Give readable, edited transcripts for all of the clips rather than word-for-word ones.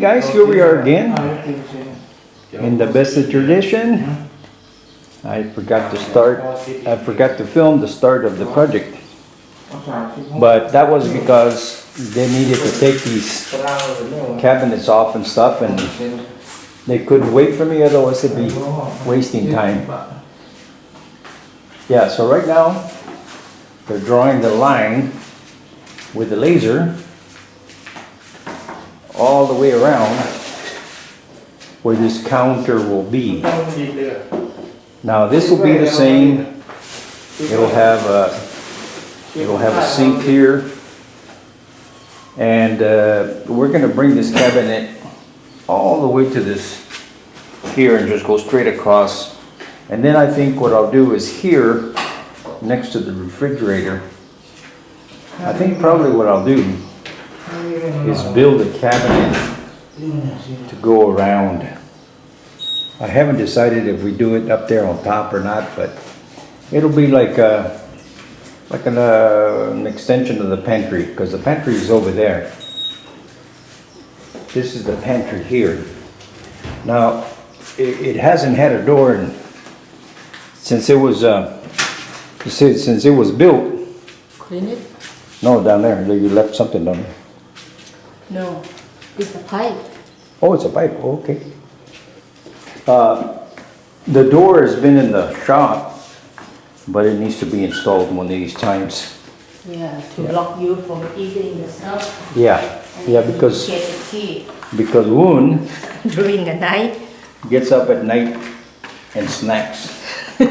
guys, here we are again. In the best of tradition, I forgot to film the start of the project. But that was because they needed to take these cabinets off and stuff, and they couldn't wait for me, otherwise it'd be wasting time. Yeah, so right now, they're drawing the line with the laser all the way around where this counter will be. Now this will be the same. It'll have a sink here, and we're going to bring this cabinet all the way to this here and just go straight across. And then I think what I'll do is here next to the refrigerator, I think probably what I'll do is build a cabinet to go around. I haven't decided if we do it up there on top or not, but it'll be like an extension of the pantry, because the pantry is over there. This is the pantry here. Now it hasn't had a door since it was built. Clean it? No, down there. You left something down there. No, it's a pipe. Oh, it's a pipe. Oh, okay. The door has been in the shop, but it needs to be installed one of these times. Yeah, to block you from eating the stuff. Yeah, because Get the key Woon during the night. gets up at night and snacks. You.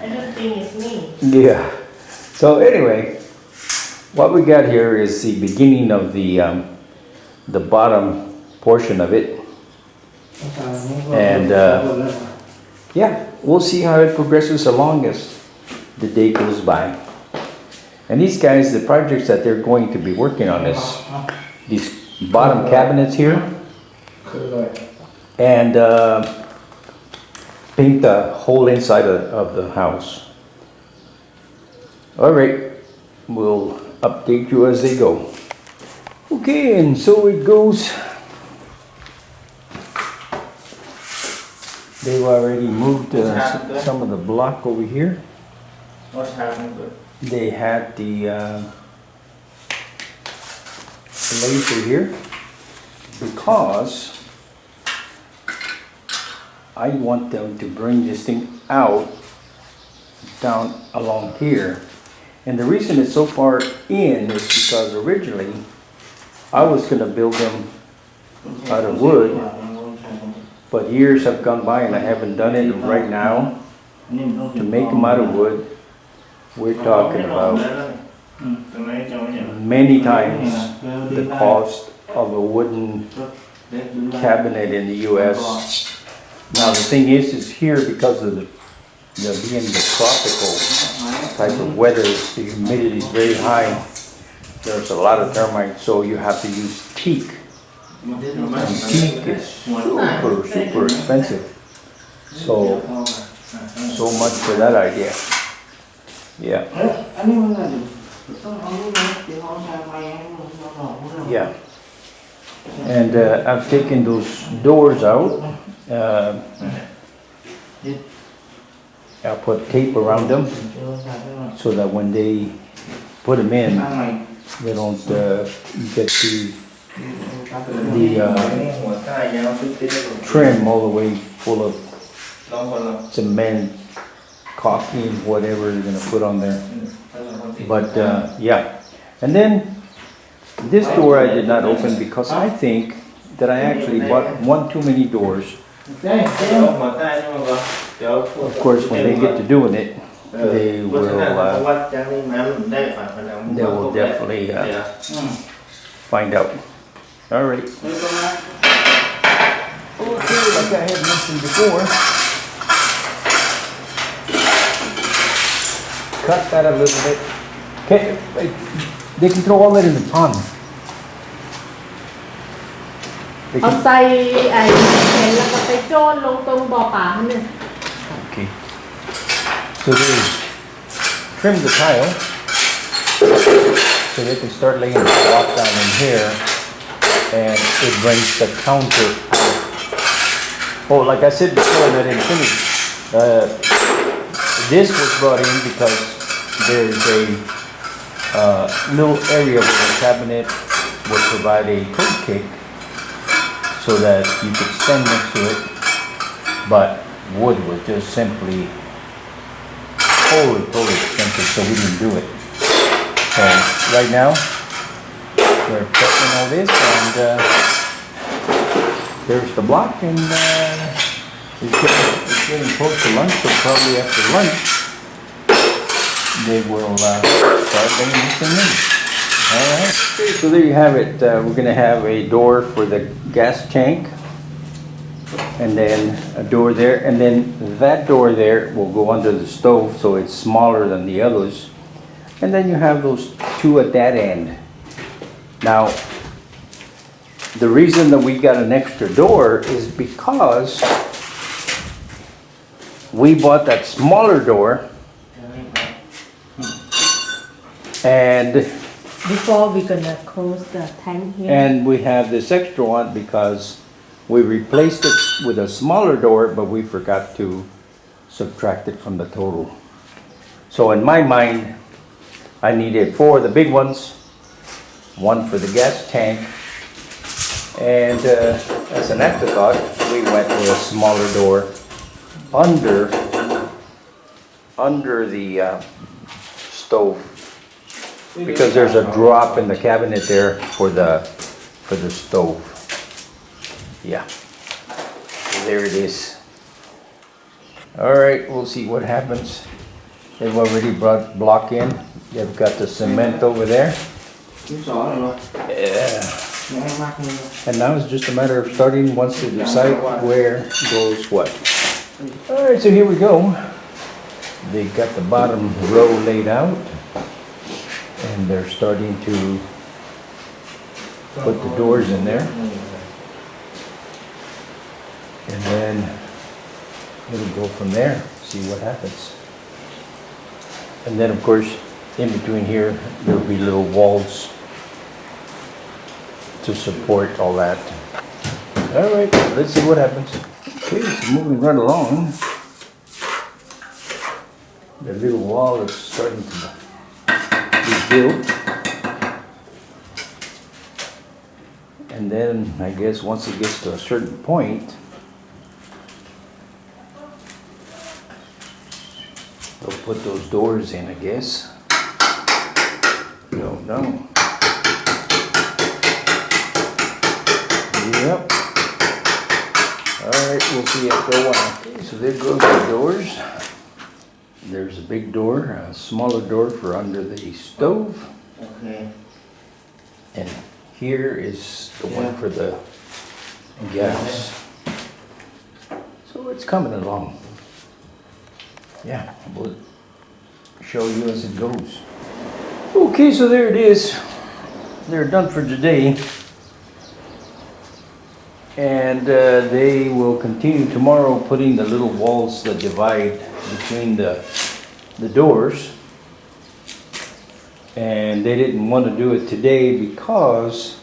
I don't think it's me. Yeah. So anyway, what we got here is the beginning of the bottom portion of it, and yeah, we'll see how it progresses along as the day goes by. And these guys, the projects that they're going to be working on is these bottom cabinets here, and paint the whole inside of the house. All right, we'll update you as they go. Okay, and so it goes. They've already moved some of the block over here. What's happening? They had the laser here because I want them to bring this thing out down along here. And the reason it's so far in is because originally I was going to build them out of wood, but years have gone by and I haven't done it. And right now, to make them out of wood, we're talking about many times the cost of a wooden cabinet in the US. Now the thing is here, because of the being the tropical type of weather, the humidity is very high. There's a lot of termites, so you have to use teak. And teak is super expensive. So much for that idea. Yeah. Yeah. And I've taken those doors out. I'll put tape around them so that when they put them in, they don't get the trim all the way full of cement, caulking, whatever you're going to put on there. But yeah. And then this door I did not open because I think that I actually bought one too many doors. Of course, when they get to doing it, they will definitely find out. All right. Okay, like I had mentioned before, cut that a little bit. Okay, they can throw all that in the pond. เอาใส่ไอ้เห็นแล้วก็ไปโจนลงตรงบ่อป่าเนี่ย Okay. So they trim the tile So they can start laying the block down in here, and it brings the counter out. Oh, like I said before, and I didn't finish. This was brought in because there's a little area where the cabinet would provide a toe kick so that you could stand next to it, but wood was just simply totally expensive, so we didn't do it. So right now we're prepping all this, and there's the block, and it's getting close to lunch, so probably after lunch they will start laying this thing in. Alright, so there you have it. We're going to have a door for the gas tank, and then a door there, and then that door there will go under the stove, so it's smaller than the others. And then you have those two at that end. Now, the reason that we got an extra door is because we bought that smaller door, and Before we're gonna close the tank here. and we have this extra one because we replaced it with a smaller door, but we forgot to subtract it from the total. So in my mind, I needed 4 of the big ones, 1 for the gas tank, and as an afterthought, we went with a smaller door under the stove, because there's a drop in the cabinet there for the stove. Yeah, so there it is. All right, we'll see what happens. They've already brought block in. They've got the cement over there. Yeah. And now it's just a matter of starting once they decide where goes what. All right, so here we go. They got the bottom row laid out, and they're starting to put the doors in there. And then it'll go from there, see what happens. And then of course, in between here, there'll be little walls to support all that. All right, let's see what happens. Okay, it's moving right along. The little wall is starting to be built. And then I guess once it gets to a certain point, they'll put those doors in, I guess. Don't know. Yep. Alright, we'll see after a while. Okay, so there goes the doors. There's a big door, a smaller door for under the stove. Okay. And here is the one for the gas. So it's coming along. Yeah, we'll show you as it goes. Okay, so there it is. They're done for today. And they will continue tomorrow putting the little walls that divide between the doors. And they didn't want to do it today because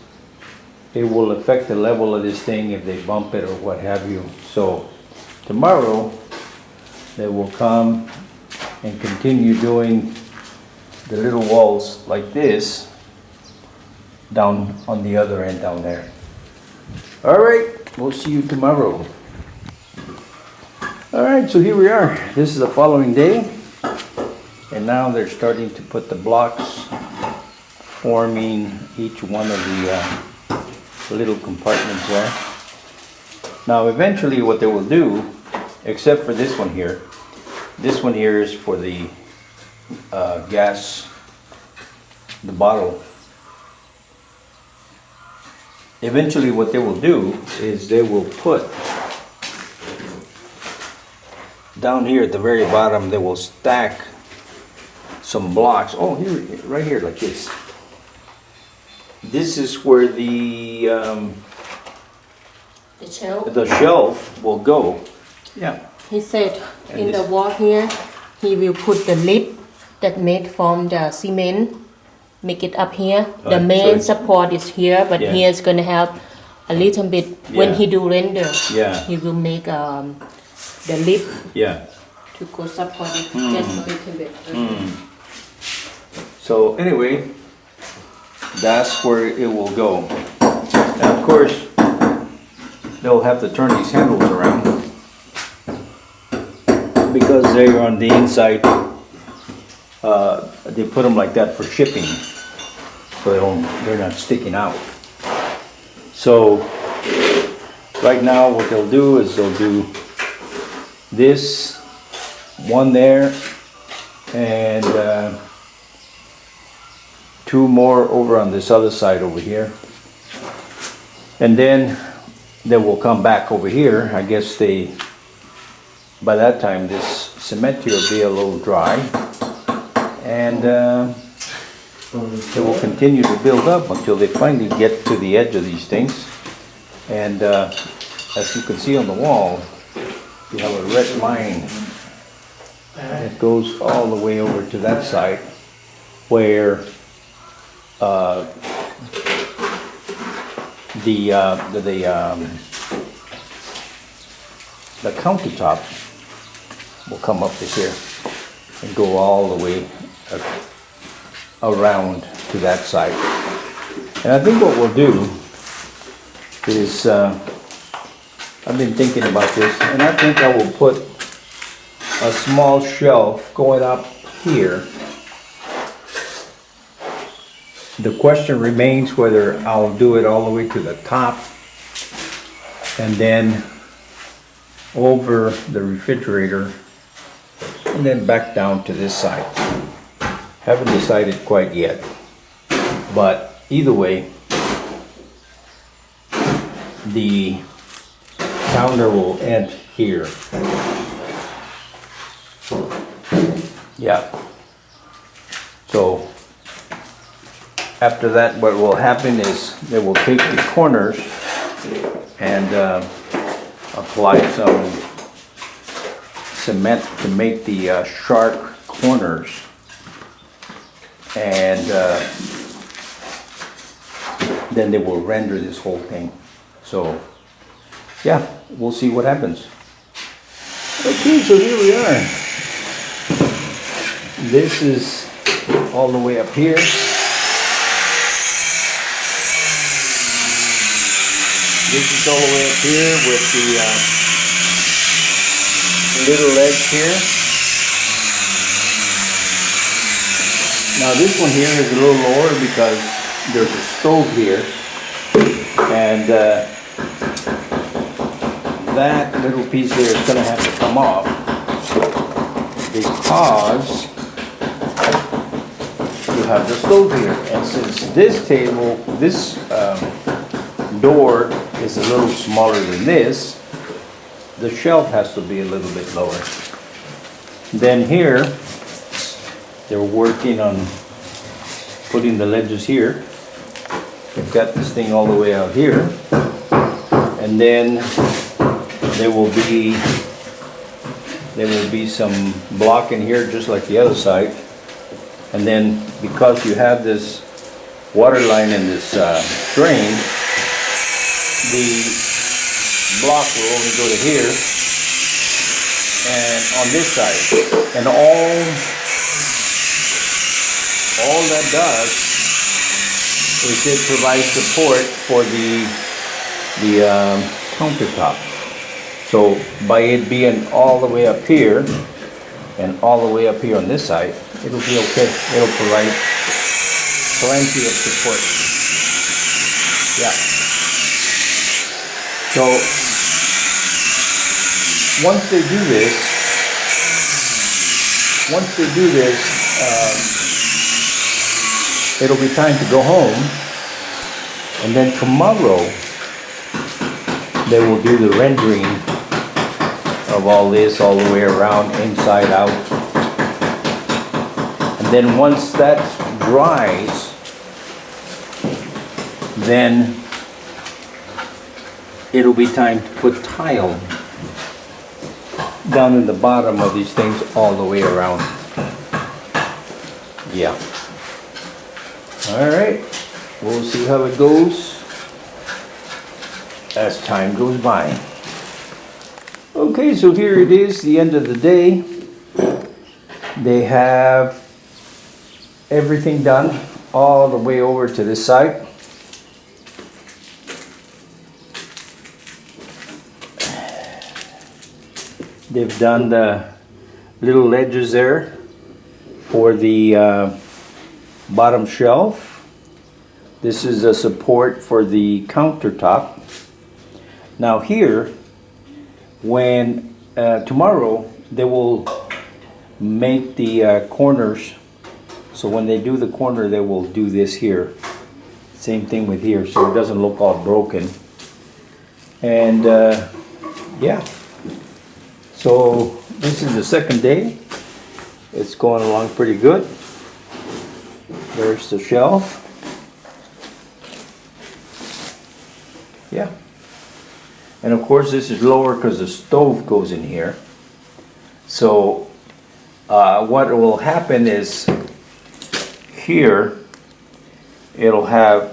it will affect the level of this thing if they bump it or what have you. So tomorrow they will come and continue doing the little walls like this down on the other end down there. All right, we'll see you tomorrow. All right, so here we are. This is the following day, and now they're starting to put the blocks, forming each one of the little compartments there. Now eventually what they will do, except for this one here is for the gas, the bottle. Eventually what they will do is they will put down here at the very bottom, they will stack some blocks. Oh, here, right here, like this. This is where the shelf will go. Yeah. He said And in the this- wall here, he will put the lip that made from the cement make it up here. The Right, main so- support is here, but Yeah. here is gonna have a little bit. When Yeah. he do render, Yeah. he will make the lip Yeah. to go support it just a little bit. So anyway, that's where it will go. Now, of course, they'll have to turn these handles around because they're on the inside. They put them like that for shipping, so they're not sticking out. So right now, what they'll do is they'll do this one there and 2 more over on this other side over here, and then they will come back over here. I guess by that time this cement here will be a little dry, and they will continue to build up until they finally get to the edge of these things. And as you can see on the wall, you have a red line that goes all the way over to that side where the countertop will come up to here and go all the way around to that side. And I think what we'll do is, I've been thinking about this, and I think I will put a small shelf going up here. The question remains whether I'll do it all the way to the top and then over the refrigerator and then back down to this side. Haven't decided quite yet, but either way, the counter will end here. Yeah. So after that, what will happen is they will take the corners and apply some cement to make the sharp corners, and then they will render this whole thing. So yeah, we'll see what happens. Okay, so here we are. This is all the way up here. This is all the way up here with the little ledge here. Now this one here is a little lower because there's a stove here, and that little piece there is going to have to come off because you have the stove here. And since this table, this door is a little smaller than this, the shelf has to be a little bit lower. Then here, they're working on putting the ledges here. They've got this thing all the way out here, and then there will be some block in here just like the other side. And then because you have this water line and this drain, the block will only go to here and on this side, and all that does is it provides support for the countertop. So by it being all the way up here and all the way up here on this side, it'll be okay. It'll provide plenty of support. Yeah. So once they do this, it'll be time to go home, and then tomorrow they will do the rendering of all this all the way around, inside out. And then once that dries, then it'll be time to put tile down in the bottom of these things all the way around. Yeah. Alright, we'll see how it goes as time goes by. Okay, so here it is, the end of the day. They have everything done all the way over to this side. They've done the little ledges there for the bottom shelf. This is a support for the countertop. Now here, when tomorrow they will make the corners. So when they do the corner, they will do this here. Same thing with here, so it doesn't look all broken. And yeah. So this is the second day. It's going along pretty good. There's the shelf. Yeah. And of course this is lower because the stove goes in here. So what will happen is here it'll have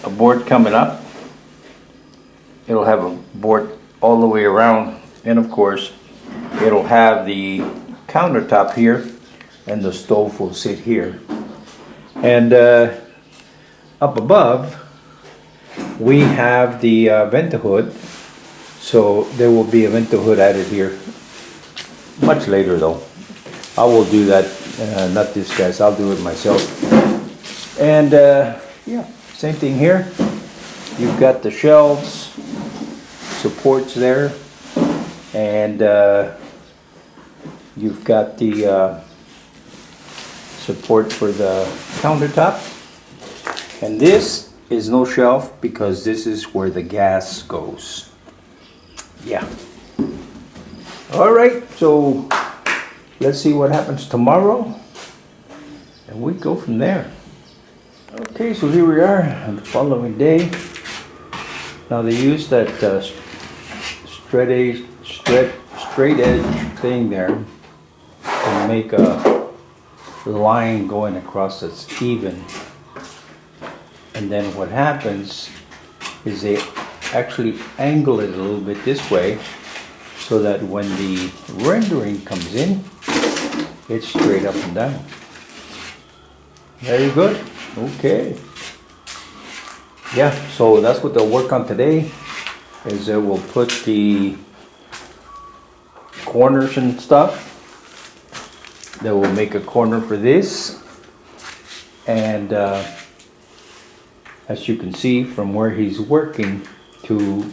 a board coming up. It'll have a board all the way around. And of course, it'll have the countertop here, and the stove will sit here. And up above, we have the vent hood. So there will be a vent hood added here. Much later though. I will do that, not this guys, I'll do it myself. And yeah, same thing here. You've got the shelves, supports there. And you've got the support for the countertop. And this is no shelf because this is where the gas goes. Yeah. Alright, so let's see what happens tomorrow. And we go from there. Okay, so here we are on the following day. Now they use that straight edge thing there to make a line going across that's even. And then what happens is they actually angle it a little bit this way so that when the rendering comes in, it's straight up and down. Very good. Okay. Yeah, so that's what they'll work on today, is they will put the corners and stuff. They will make a corner for this, and as you can see from where he's working to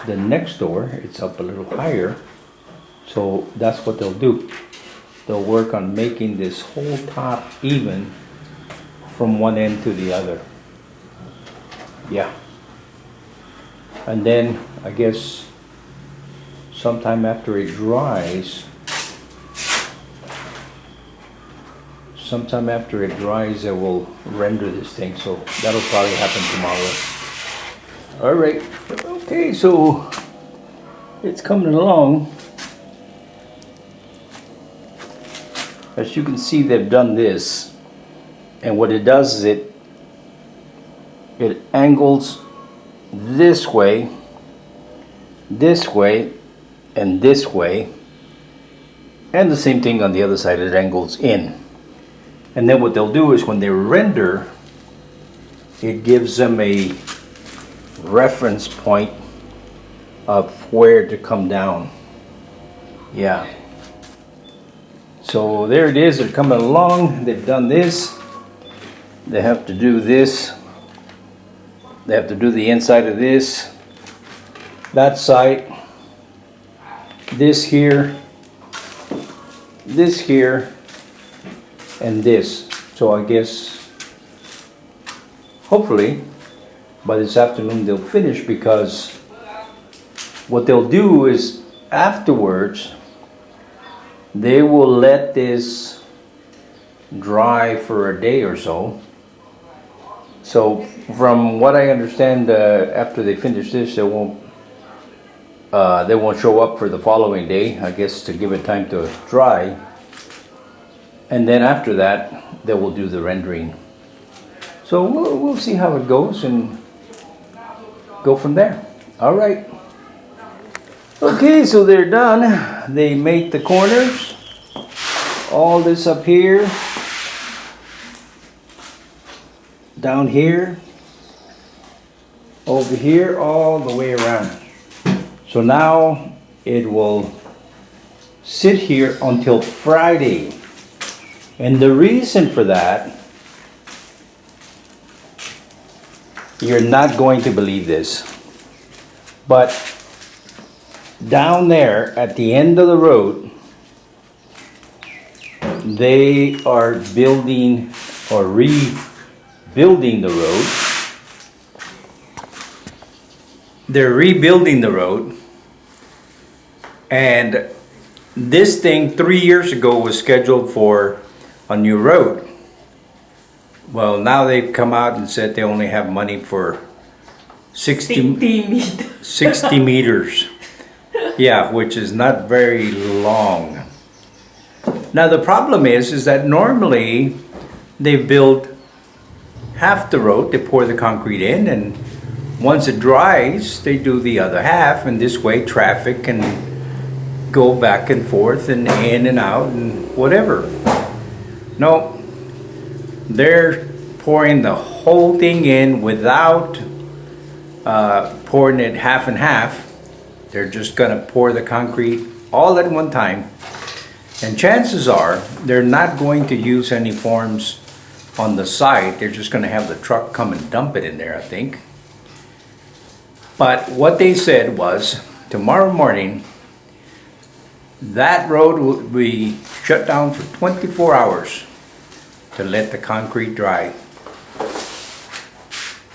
the next door, it's up a little higher. So that's what they'll do. They'll work on making this whole top even from one end to the other. Yeah. And then I guess sometime after it dries, they will render this thing. So that'll probably happen tomorrow. All right. Okay, so it's coming along. As you can see, they've done this, and what it does is it angles this way, and this way, and the same thing on the other side. It angles in, and then what they'll do is when they render, it gives them a reference point of where to come down. Yeah. So there it is, they're coming along, they've done this. They have to do this. They have to do the inside of this, that side, this here, and this. So I guess, hopefully, by this afternoon they'll finish, because what they'll do is afterwards, they will let this dry for a day or so. So from what I understand, after they finish this, they won't show up for the following day, I guess, to give it time to dry. And then after that, they will do the rendering. So we'll see how it goes and go from there. All right. Okay, so they're done. They made the corners. All this up here. Down here. Over here, all the way around. So now it will sit here until Friday. And the reason for that, you're not going to believe this, but down there at the end of the road, they are building or rebuilding the road. They're rebuilding the road, and this thing 3 years ago was scheduled for a new road. Well, now they've come out and said they only have money for 60 meters. Yeah, which is not very long. Now the problem is that normally they build half the road, they pour the concrete in, and once it dries, they do the other half, and this way traffic can go back and forth and in and out and whatever. No, they're pouring the whole thing in without pouring it half and half. They're just gonna pour the concrete all at one time. And chances are they're not going to use any forms on the side. They're just gonna have the truck come and dump it in there, I think. But what they said was tomorrow morning, that road will be shut down for 24 hours to let the concrete dry.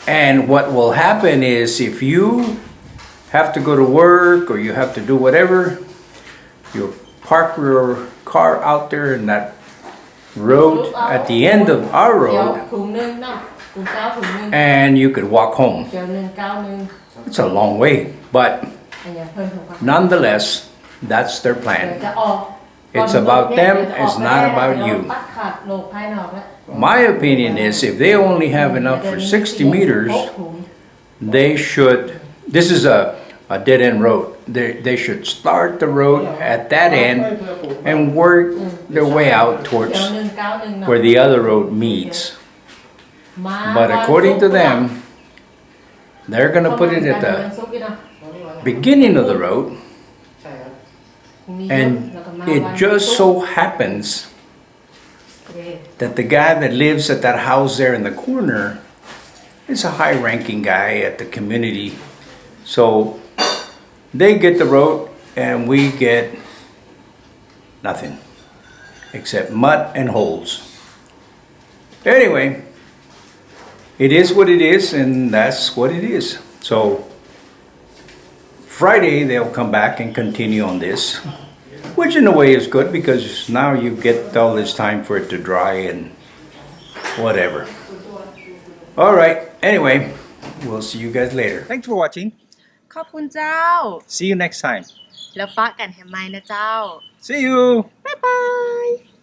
And what will happen is if you have to go to work or you have to do whatever, you park your car out there in that road at the end of our road and you could walk home. It's a long way, but nonetheless, that's their plan. It's about them, it's not about you. My opinion is if they only have enough for 60 meters, they should, this is a dead-end road. They should start the road at that end and work their way out towards where the other road meets. But according to them, they're gonna put it at the beginning of the road, and it just so happens that the guy that lives at that house there in the corner is a high-ranking guy at the community. So they get the road and we get nothing except mud and holes. Anyway, it is what it is, and that's what it is. So Friday they'll come back and continue on this, which in a way is good because now you get all this time for it to dry and whatever. All right, anyway, we'll see you guys later. Thanks for watching. ขอบคุณเจ้า See you next time. แล้วปะกันแฮมไมนะเจ้า See you.บ๊ายบาย